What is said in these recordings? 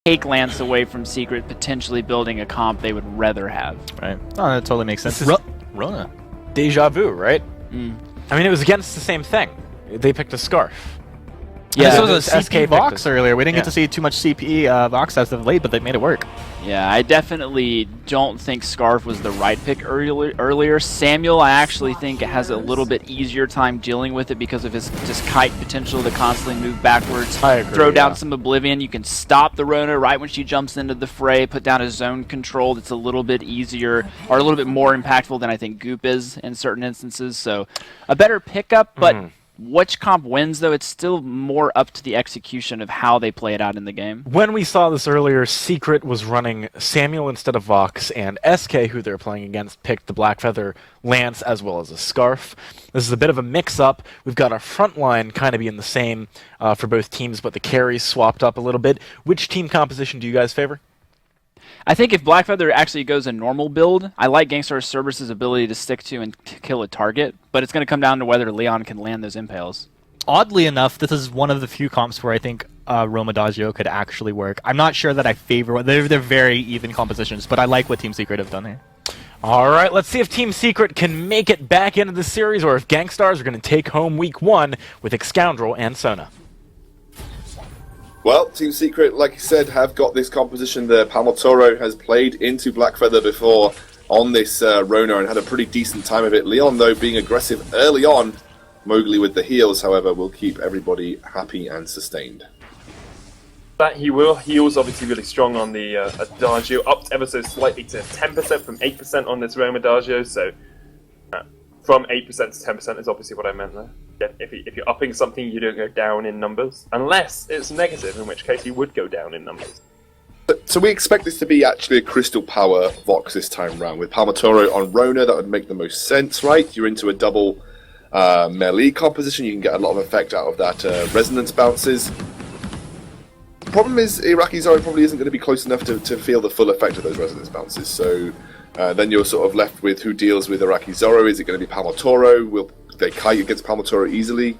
take Lance away from Secret, potentially building a comp they would rather have. Right. Oh, that totally makes sense. Rona. Deja vu, right? Mm. I mean, it was against the same thing. They picked a Scarf. Yeah, Yeah, this was a SK CP picked Vox it. earlier. We didn't Yeah. get to see too much CP Vox as of late, but they made it work. Yeah, I definitely don't think Scarf was the right pick earlier. Samuel, I actually think, has a little bit easier time dealing with it because of his just kite potential to constantly move backwards, I agree, throw down yeah. some Oblivion. You can stop the Rona right when she jumps into the fray, put down a zone control that's a little bit easier or a little bit more impactful than I think Goop is in certain instances. So a better pickup, but which comp wins, though, it's still more up to the execution of how they play it out in the game. When we saw this earlier, Secret was running Samuel instead of Vox, and SK, who they're playing against, picked the Blackfeather Lance as well as a Scarf. This is a bit of a mix-up. We've got our front line kind of being the same for both teams, but the carries swapped up a little bit. Which team composition do you guys favor? I think if Blackfeather actually goes a normal build, I like Gankstars Cerberus' ability to stick to and kill a target, but it's going to come down to whether Leon can land those impales. Oddly enough, this is one of the few comps where I think Roma Dagio could actually work. I'm not sure that I favor... They're very even compositions, but I like what Team Secret have done here. All right, let's see if Team Secret can make it back into the series or if Gankstars are going to take home Week 1 with Excoundrel and Sona. Well, Team Secret, like you said, have got this composition there. Palmotoro has played into Blackfeather before on this Rona and had a pretty decent time of it. Leon, though, being aggressive early on. Mowgli with the heals, however, will keep everybody happy and sustained. That he will. Heals obviously really strong on the Adagio, upped ever so slightly to 10% from 8% on this Roma Adagio, so from 8% to 10% is obviously what I meant there. Yeah, if you're upping something, you don't go down in numbers, unless it's negative, in which case you would go down in numbers. So we expect this to be actually a Crystal Power Vox this time round. With Palmotoro on Rona, that would make the most sense, right? You're into a double melee composition, you can get a lot of effect out of that resonance bounces. The problem is Iraqi Zoro probably isn't going to be close enough to feel the full effect of those resonance bounces, so then you're sort of left with who deals with Iraqi Zoro. Is it going to be Palmotoro? Will they kite against Palmotoro easily?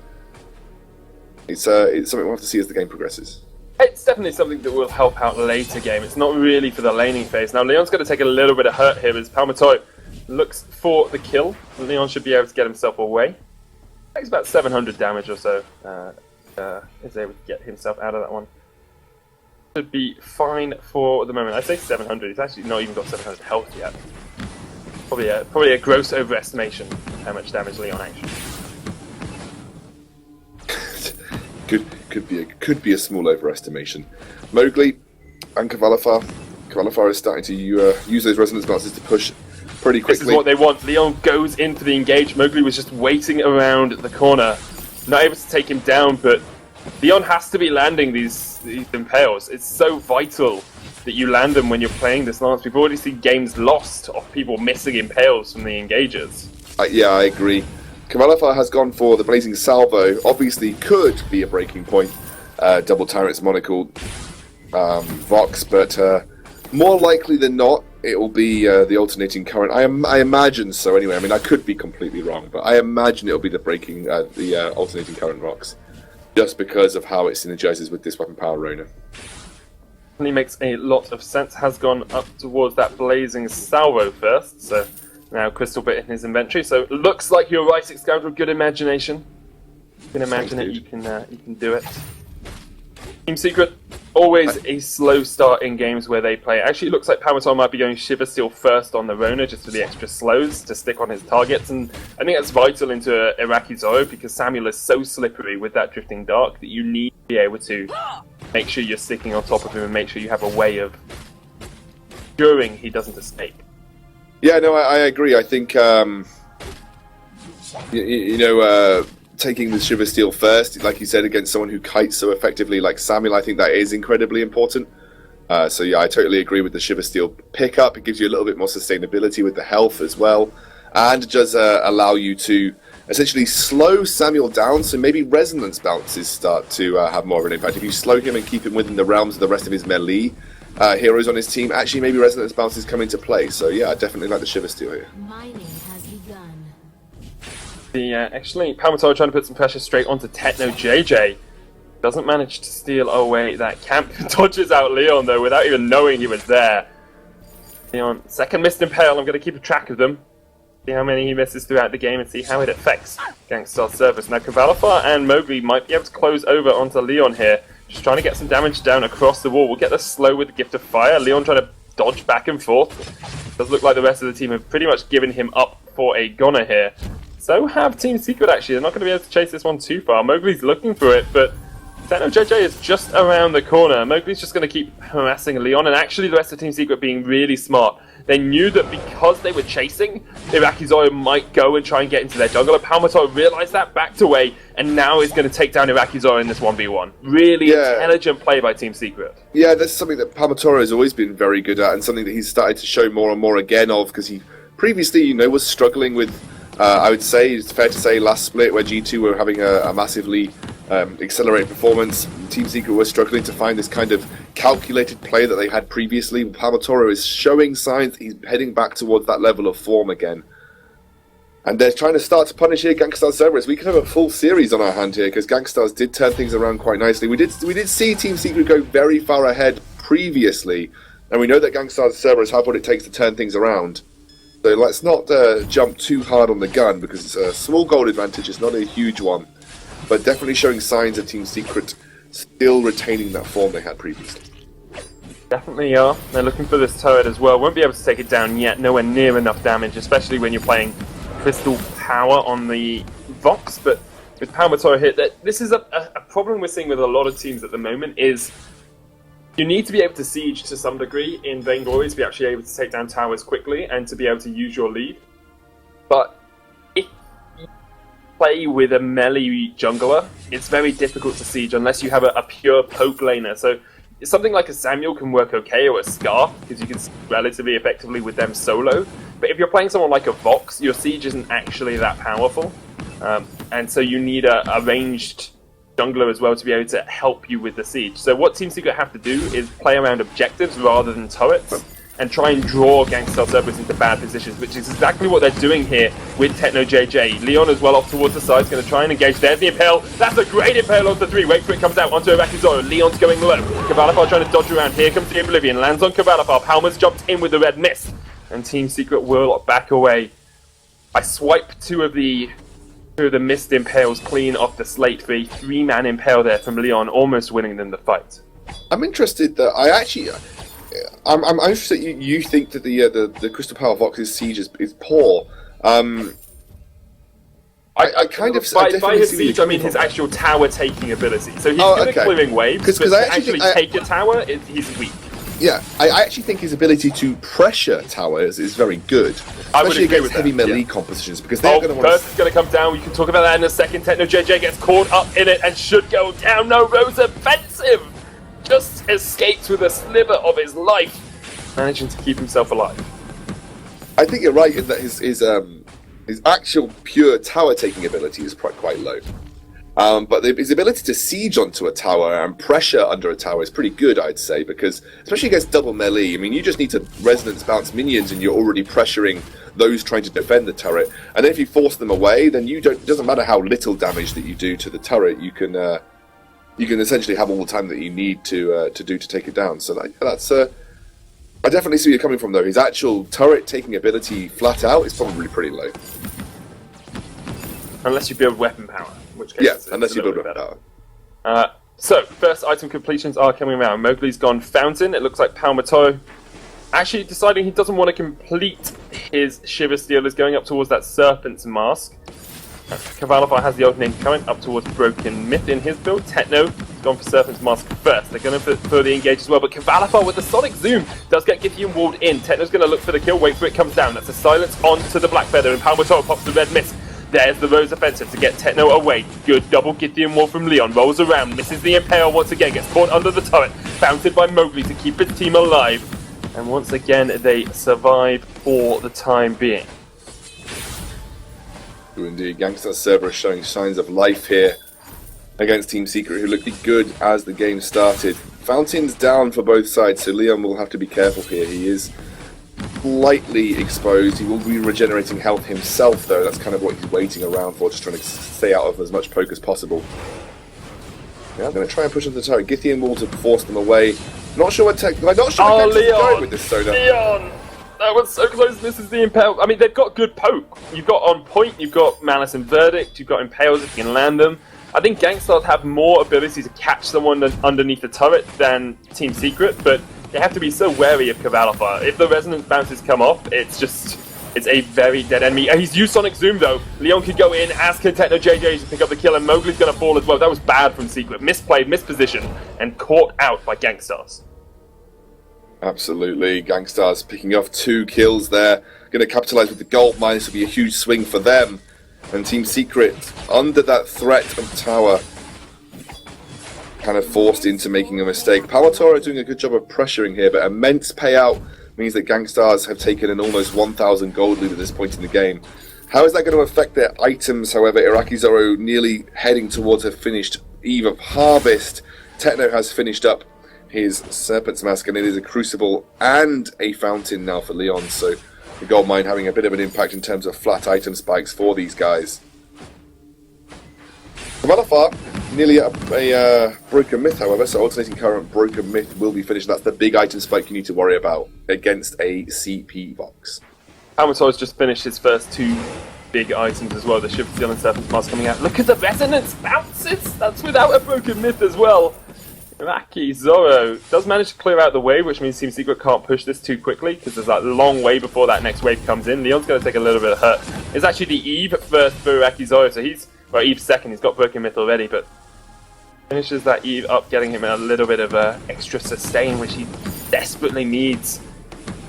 It's something we'll have to see as the game progresses. It's definitely something that will help out later game. It's not really for the laning phase. Now Leon's going to take a little bit of hurt here as Palmotoro looks for the kill. Leon should be able to get himself away. Takes about 700 damage or so. Is able to get himself out of that one. Should be fine for the moment. I say 700. He's actually not even got 700 health yet. Probably a gross overestimation of how much damage Leon actually. Could be a small overestimation. Mowgli and Kavalafar. Kavalafar is starting to use those resonance bounces to push pretty quickly. This is what they want. Leon goes into the engage. Mowgli was just waiting around the corner, not able to take him down, but Leon has to be landing these impales. It's so vital that you land them when you're playing this lance. We've already seen games lost of people missing impales from the engagers. Yeah, I agree. Kavalafar has gone for the Blazing Salvo. Obviously could be a breaking point. Double Tyrant's Monocle Vox, but more likely than not, it will be the Alternating Current. I imagine so anyway. I mean, I could be completely wrong, but I imagine it'll be the Alternating Current Vox, just because of how it synergizes with this Weapon Power Rona. He makes a lot of sense. Has gone up towards that Blazing Salvo first, so now Crystal Bit in his inventory. So looks like you're right, Excoundrel. Good imagination. You can imagine it. You can do it. Team Secret, always a slow start in games where they play. Actually, it looks like Palmotoro might be going Shiver Steel first on the Rona just for the extra slows to stick on his targets, and I think that's vital into Iraqi Zoro because Samuel is so slippery with that Drifting Dark that you need to be able to make sure you're sticking on top of him and make sure you have a way of ensuring he doesn't escape. Yeah, no, I agree. I think taking the Shiver Steel first, like you said, against someone who kites so effectively like Samuel, I think that is incredibly important. So yeah, I totally agree with the Shiver Steel pickup. It gives you a little bit more sustainability with the health as well, and it does allow you to essentially slow Samuel down, so maybe resonance bounces start to have more of an impact. If you slow him and keep him within the realms of the rest of his melee heroes on his team, actually maybe resonance bounces come into play. So yeah, I definitely like the Shiver Steel here. Mining has begun. Actually, Palmotoro trying to put some pressure straight onto Techno JJ. Doesn't manage to steal away that camp. Dodges out Leon, though, without even knowing he was there. Leon, second missed Impale. I'm going to keep a track of them. See how many he misses throughout the game and see how it affects Gankstars Cerberus. Now, Kavalifar and Mowgli might be able to close over onto Leon here. Just trying to get some damage down across the wall. We'll get the slow with the Gift of Fire. Leon trying to dodge back and forth. Does look like the rest of the team have pretty much given him up for a goner here. So have Team Secret, actually. They're not going to be able to chase this one too far. Mowgli's looking for it, but Techno JJ is just around the corner. Mowgli's just going to keep harassing Leon, and actually the rest of Team Secret being really smart. They knew that because they were chasing, Irakizoya might go and try and get into their jungle. Palmator realized that, backed away, and now is going to take down Irakizoya in this 1v1. Really intelligent play by Team Secret. Yeah, that's something that Palmator has always been very good at, and something that he's started to show more and more again of, because he previously, was struggling with, I would say, it's fair to say, last split where G2 were having a massively accelerated performance. Team Secret was struggling to find this kind of calculated play that they had previously. Palmatoro is showing signs he's heading back towards that level of form again. And they're trying to start to punish here Gankstars Cerberus. We could have a full series on our hand here, because Gankstars did turn things around quite nicely. We did see Team Secret go very far ahead previously, and we know that Gankstars Cerberus have what it takes to turn things around. So let's not jump too hard on the gun, because it's a small gold advantage, it's not a huge one. But definitely showing signs of Team Secret still retaining that form they had previously. Definitely are. They're looking for this turret as well. Won't be able to take it down yet. Nowhere near enough damage, especially when you're playing Crystal Power on the Vox. But with Palmator hit, this is a problem we're seeing with a lot of teams at the moment, is you need to be able to siege to some degree in Vainglory to be actually able to take down towers quickly and to be able to use your lead. But play with a melee jungler, it's very difficult to siege unless you have a pure poke laner. So something like a Samuel can work okay, or a Scar, because you can siege relatively effectively with them solo. But if you're playing someone like a Vox, your siege isn't actually that powerful. And so you need a ranged jungler as well to be able to help you with the siege. So what Team Secret have to do is play around objectives rather than turrets, and try and draw Gankstars Cerberus into bad positions, which is exactly what they're doing here with Techno JJ. Leon as well off towards the side, is going to try and engage. There's the Impale. That's a great Impale onto 3. Wait for it, comes out onto Irakizoya. Leon's going low. Kavalifar trying to dodge around. Here comes the Oblivion. Lands on Kavalifar. Palmer's jumped in with the red miss. And Team Secret will back away. I swipe two of the missed Impales clean off the slate for a 3-man Impale there from Leon, almost winning them the fight. I'm interested that I'm interested you think that the Crystal Power Vox's siege is poor. I kind of... By his siege, I mean his actual tower-taking ability. So he's good at clearing waves, but to actually take a tower, he's weak. Yeah, I actually think his ability to pressure towers is very good, especially against heavy melee compositions, because they're going to want to... Burst is going to come down. We can talk about that in a second. Techno JJ gets caught up in it and should go down. No, Rose offensive! Just escapes with a sliver of his life, managing to keep himself alive. I think you're right in that his actual pure tower-taking ability is quite low. But his ability to siege onto a tower and pressure under a tower is pretty good, I'd say, because especially against double melee, I mean, you just need to resonance bounce minions and you're already pressuring those trying to defend the turret. And then if you force them away, then it doesn't matter how little damage that you do to the turret, you can essentially have all the time that you need to take it down. So that's I definitely see where you're coming from, though. His actual turret-taking ability flat out is probably pretty low. Unless you build weapon power. Which case unless you build up power. So, first item completions are coming around. Mowgli's gone Fountain. It looks like Palmato actually deciding he doesn't want to complete his Shiver Steel, is going up towards that Serpent's Mask. Kavalifar has the opening coming up towards Broken Myth in his build. Techno has gone for Serpent's Mask first. They're going to further engage as well, but Kavalifar with the Sonic Zoom does get Githian walled in. Techno's going to look for the kill, wait for it, comes down. That's a silence onto the Black Feather, and Palmato pops the red miss. There's the Rose offensive to get Techno away. Good double Githian wall from Leon. Rolls around, misses the Impale once again, gets caught under the turret. Founted by Mowgli to keep his team alive. And once again, they survive for the time being. Indeed, Gankstars Cerberus showing signs of life here against Team Secret, who looked good as the game started. Fountain's down for both sides, so Leon will have to be careful here. He is slightly exposed. He will be regenerating health himself, though. That's kind of what he's waiting around for, just trying to stay out of as much poke as possible. Yeah, I'm going to try and push into the turret. Githian wall to force them away. Not sure what I'm not sure Oh, what Gankstars Leon! are going with this Soda. Leon! That was so close. This is the Impale. I mean, they've got good poke. You've got On Point, you've got Malice and Verdict, you've got Impales if you can land them. I think Gankstars have more ability to catch someone underneath the turret than Team Secret, but they have to be so wary of Cavalifar. If the resonance bounces come off, it's a very dead enemy. He's used Sonic Zoom though. Leon could go in, as can Techno JJ to pick up the kill, and Mowgli's going to fall as well. That was bad from Secret. Misplayed, mispositioned, and caught out by Gankstars. Absolutely. Gankstars picking off 2 kills there. Going to capitalise with the gold mine. This will be a huge swing for them. And Team Secret, under that threat of tower, kind of forced into making a mistake. Power Toro doing a good job of pressuring here, but immense payout means that Gankstars have taken an almost 1,000 gold lead at this point in the game. How is that going to affect their items? However, Iraqi Zoro nearly heading towards a finished Eve of Harvest. Techno has finished up his Serpent's Mask, and it is a Crucible and a Fountain now for Leon, so the gold mine having a bit of an impact in terms of flat item spikes for these guys. Cavalifar nearly at a Broken Myth, however, so alternating current Broken Myth will be finished. That's the big item spike you need to worry about against a CP box. Palmator's just finished his first 2 big items as well. The Shiver Steel and Serpent's Mask coming out. Look at the resonance bounces! That's without a Broken Myth as well. Iraqi Zoro does manage to clear out the wave, which means Team Secret can't push this too quickly because there's that long way before that next wave comes in. Leon's going to take a little bit of hurt. It's actually the Eve first for Iraqi Zoro, so Eve second. He's got Broken Myth already, but finishes that Eve up, getting him a little bit of extra sustain, which he desperately needs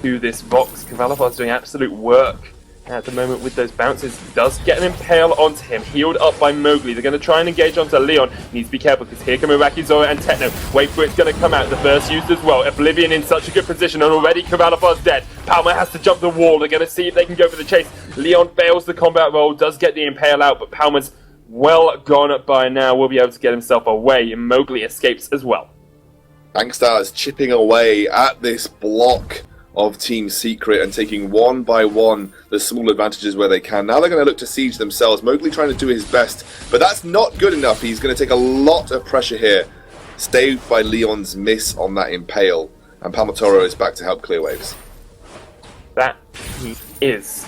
to this Vox. Cavalifar's doing absolute work at the moment with those bounces. Does get an Impale onto him, healed up by Mowgli. They're going to try and engage onto Leon. Needs to be careful because here come Iraqi Zoro and Techno. Wait for it's going to come out. The burst used as well. Oblivion in such a good position, and already Cavalifar's dead. Palmer has to jump the wall. They're going to see if they can go for the chase. Leon fails the combat roll, does get the Impale out, but Palmer's well gone by now. Will be able to get himself away, and Mowgli escapes as well. Gankstars chipping away at this block of Team Secret and taking one by one the small advantages where they can. Now they're going to look to siege themselves. Mowgli trying to do his best, but that's not good enough. He's going to take a lot of pressure here. Staved by Leon's miss on that Impale, and Palmatoro is back to help clear waves. That he is.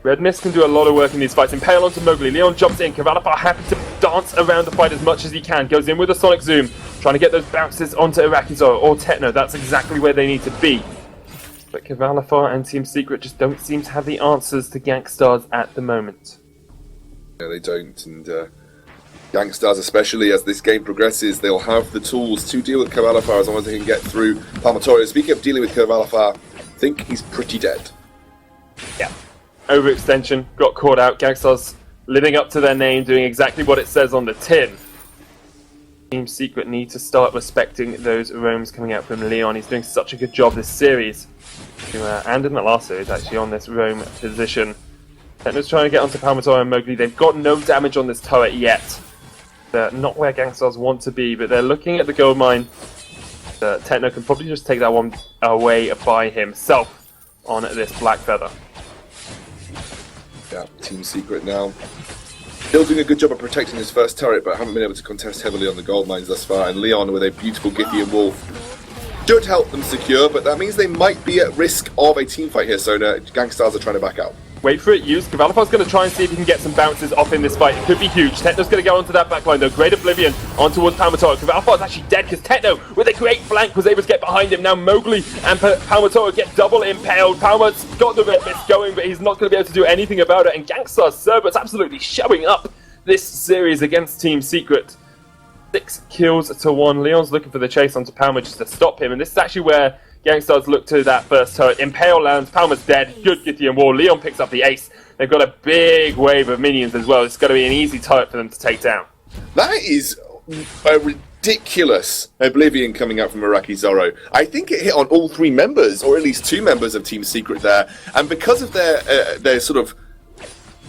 Red Mist can do a lot of work in these fights. Impale onto Mowgli. Leon jumps in. Cavalifar happy to dance around the fight as much as he can. Goes in with a Sonic Zoom, trying to get those bounces onto Iraqi Zoro or Techno. That's exactly where they need to be. But Cavalifar and Team Secret just don't seem to have the answers to Gankstars at the moment. Yeah, they don't, and Gankstars, especially as this game progresses, they'll have the tools to deal with Cavalifar as long as they can get through Palmatoro. Speaking of dealing with Cavalifar, I think he's pretty dead. Yeah. Overextension, got caught out. Gankstars living up to their name, doing exactly what it says on the tin. Team Secret need to start respecting those roams coming out from Leon. He's doing such a good job this series. And in the last series, actually, on this roam position. Techno's trying to get onto Palmatoro and Mowgli. They've got no damage on this turret yet. They're not where Gankstars want to be, but they're looking at the gold mine. Techno can probably just take that one away by himself on this Black Feather. Yeah, Team Secret now still doing a good job of protecting his first turret, but haven't been able to contest heavily on the gold mines thus far. And Leon with a beautiful Githian Wolf should help them secure, but that means they might be at risk of a team fight here, so Gankstars are trying to back out. Wait for it, use. Cavalifar's going to try and see if he can get some bounces off in this fight. It could be huge. Techno's going to go onto that backline though. Great Oblivion on towards Palmatoro. Cavalifar's actually dead because Techno, with a great flank, was able to get behind him. Now Mowgli and Palmatoro get double impaled. Palmer's got the red mist going, but he's not going to be able to do anything about it. And Gankstars Cerberus absolutely showing up this series against Team Secret. 6 kills to 1. Leon's looking for the chase onto Palmer just to stop him. And this is actually where Gankstars look to that first turret. Impale lands, Palmer's dead, good Githian wall. Leon picks up the ace. They've got a big wave of minions as well. It's going to be an easy turret for them to take down. That is a ridiculous Oblivion coming out from Iraqi Zoro. I think it hit on all 3 members, or at least 2 members of Team Secret there. And because of their sort of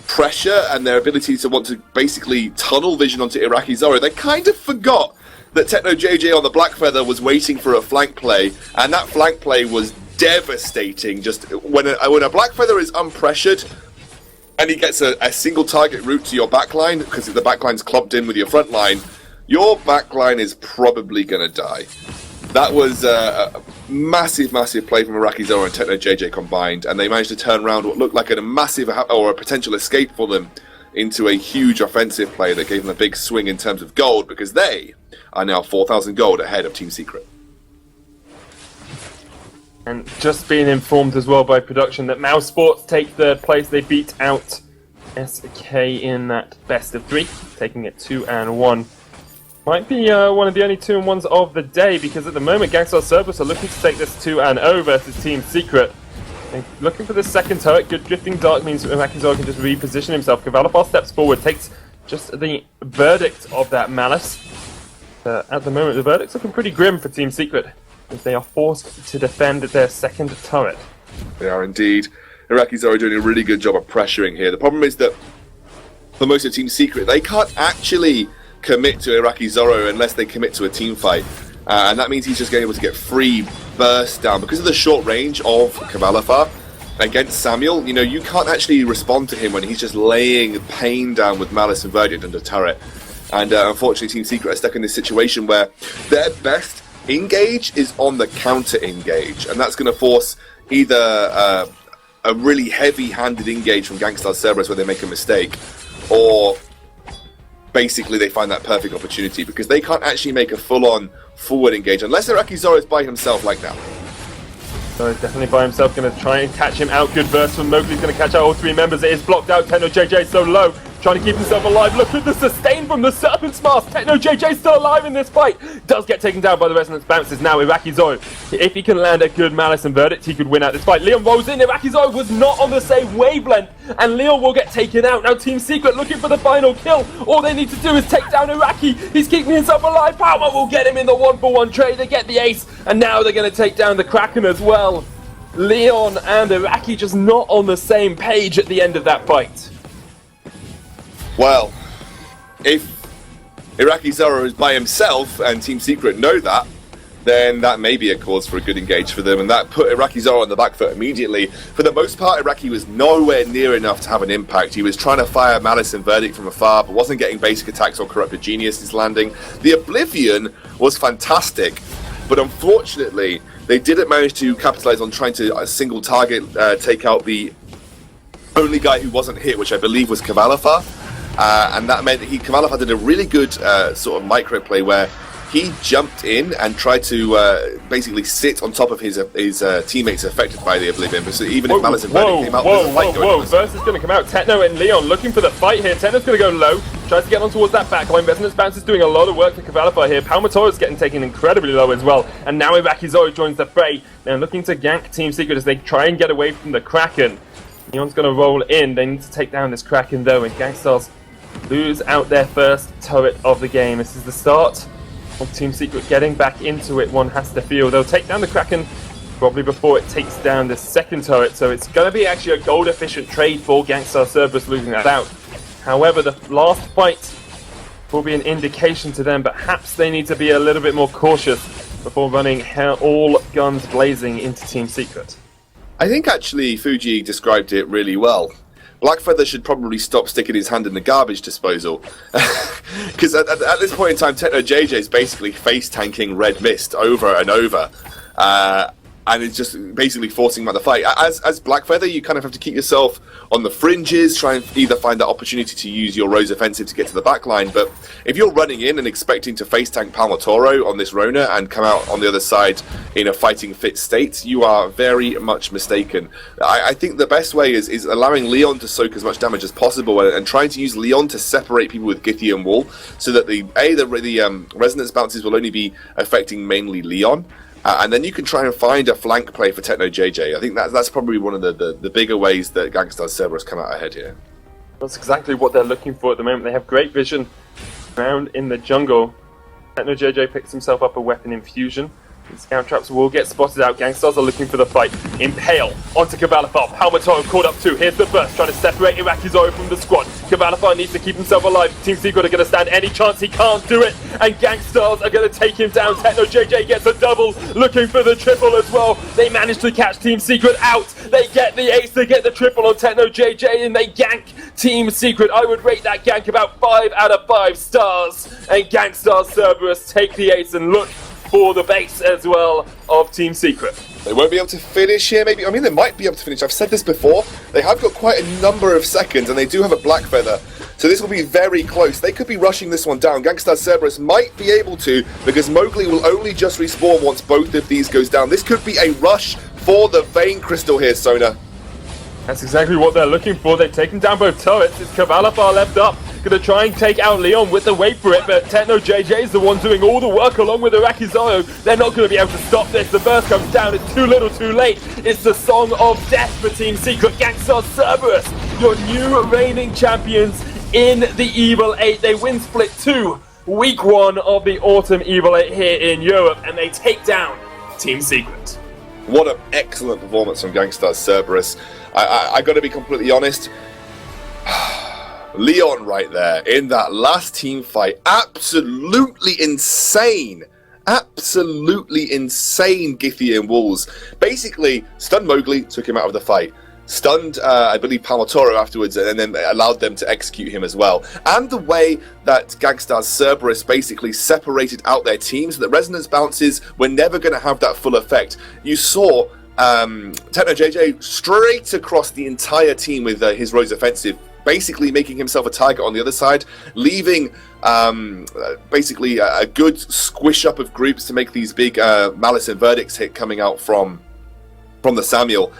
pressure and their ability to want to basically tunnel vision onto Iraqi Zoro, they kind of forgot that Techno JJ on the Black Feather was waiting for a flank play, and that flank play was devastating. Just when a Black Feather is unpressured and he gets a single target route to your backline, because the backline's clumped in with your front line, your backline is probably going to die. That was a massive, massive play from Iraqi Zoro and Techno JJ combined, and they managed to turn around what looked like a massive or a potential escape for them into a huge offensive play that gave them a big swing in terms of gold, because they are now 4,000 gold ahead of Team Secret. And just being informed as well by production that Mouse Sports take the place. They beat out SK in that best of 3, taking it 2-1. Might be one of the only 2-1s of the day, because at the moment Gankstars Cerberus are looking to take this 2-0 versus Team Secret. They're looking for the second turret. Good drifting dark means that Rakizor can just reposition himself. Kavalapar steps forward, takes just the verdict of that Malice. At the moment, the verdict's looking pretty grim for Team Secret, as they are forced to defend their second turret. They are indeed. Iraqi Zoro doing a really good job of pressuring here. The problem is that for most of Team Secret, they can't actually commit to Iraqi Zoro unless they commit to a team fight. And that means he's just going to be able to get free bursts down. Because of the short range of Kavalafar against Samuel, you know, you can't actually respond to him when he's just laying pain down with Malice and Verdict under turret. And unfortunately, Team Secret are stuck in this situation where their best engage is on the counter engage. And that's going to force either a really heavy-handed engage from Gankstars Cerberus where they make a mistake, or basically they find that perfect opportunity, because they can't actually make a full-on forward engage unless Iraqi Zoro is by himself like now. So he's definitely by himself, going to try and catch him out. Good burst from Mowgli's going to catch out all 3 members. It is blocked out. Techno JJ so low, trying to keep himself alive. Look at the sustain from the Serpent's Mask. Techno JJ still alive in this fight. Does get taken down by the Resonance Bounces now. Iraqi Zoro, if he can land a good Malice and Verdict, he could win out this fight. Leon rolls in. Iraqi Zoro was not on the same wavelength, and Leon will get taken out. Now Team Secret looking for the final kill. All they need to do is take down Iraqi. He's keeping himself alive. Power will get him in the 1-for-1 trade. They get the ace, and now they're going to take down the Kraken as well. Leon and Iraqi just not on the same page at the end of that fight. Well, if Iraqi Zoro is by himself and Team Secret know that, then that may be a cause for a good engage for them, and that put Iraqi Zoro on the back foot immediately. For the most part, Iraqi was nowhere near enough to have an impact. He was trying to fire Malice and Verdict from afar, but wasn't getting basic attacks or Corrupted Geniuses landing. The Oblivion was fantastic, but unfortunately, they didn't manage to capitalize on trying to a single target take out the only guy who wasn't hit, which I believe was Kavalafar. And that meant Kavalafar did a really good sort of micro play where he jumped in and tried to basically sit on top of his teammates affected by the Oblivion. So even if Malice and Verdict came out, there's a fight going on. Versus is going to come out. Techno and Leon looking for the fight here. Techno's going to go low. Tries to get on towards that backline. Resonance Bounce is doing a lot of work for Kavalafar here. Palmatoro is getting taken incredibly low as well. And now Iraqi Zoro joins the fray. They're looking to gank Team Secret as they try and get away from the Kraken. Leon's going to roll in. They need to take down this Kraken though, and Gankstars lose out their first turret of the game. This is the start of Team Secret getting back into it, one has to feel. They'll take down the Kraken probably before it takes down the second turret, so it's going to be actually a gold efficient trade for Gankstars Cerberus losing that out. However, the last fight will be an indication to them, perhaps they need to be a little bit more cautious before running all guns blazing into Team Secret. I think actually Fuji described it really well. Blackfeather should probably stop sticking his hand in the garbage disposal. Because at this point in time, Techno JJ is basically face-tanking Red Mist over and over. And it's just basically forcing him out the fight. As Blackfeather, you kind of have to keep yourself on the fringes, try and either find that opportunity to use your Rose Offensive to get to the back line. But if you're running in and expecting to face-tank Palmatoro on this Rona and come out on the other side in a fighting fit state, you are very much mistaken. I think the best way is allowing Leon to soak as much damage as possible and trying to use Leon to separate people with Githian Wall so that the Resonance Bounces will only be affecting mainly Leon. And then you can try and find a flank play for Techno JJ. I think that's probably one of the bigger ways that Gankstars Cerberus come out ahead here. That's exactly what they're looking for at the moment. They have great vision around in the jungle. Techno JJ picks himself up a weapon infusion. These scout traps will get spotted out. Gankstars are looking for the fight. Impale onto Cabalifar. Palmatoro caught up too. Here's the burst, trying to separate Irakizo from the squad. Cabalifar needs to keep himself alive. Team Secret are going to stand any chance. He can't do it. And Gankstars are going to take him down. Techno JJ gets a double, looking for the triple as well. They manage to catch Team Secret out. They get the ace, they get the triple on Techno JJ, and they gank Team Secret. I would rate that gank about 5 out of 5 stars. And Gankstars Cerberus take the ace and look for the base as well of Team Secret. They won't be able to finish here, maybe. I mean, they might be able to finish. I've said this before. They have got quite a number of seconds, and they do have a black feather. So this will be very close. They could be rushing this one down. Gankstars Cerberus might be able to, because Mowgli will only just respawn once both of these goes down. This could be a rush for the Vein Crystal here, Sona. That's exactly what they're looking for. They've taken down both turrets. It's Cabalifar left up. Gonna try and take out Leon with the wait for it, but Techno JJ is the one doing all the work along with Irakizo. They're not gonna be able to stop this. The burst comes down. It's too little too late. It's the song of death for Team Secret. Gankstars Cerberus, your new reigning champions in the Evil 8. They win Split 2, week 1 of the Autumn Evil 8 here in Europe, and they take down Team Secret. What an excellent performance from Gankstars Cerberus. I got to be completely honest. Leon right there in that last team fight, absolutely insane. Absolutely insane Githian Wolves. Basically, stunned Mowgli, took him out of the fight. Stunned, I believe, Palmatoro afterwards, and then allowed them to execute him as well. And the way that Gankstars Cerberus basically separated out their teams, that resonance bounces were never going to have that full effect. You saw Techno JJ straight across the entire team with his Rose Offensive, basically making himself a target on the other side, leaving basically a good squish up of groups to make these big Malice and Verdicts hit coming out from the Samuel.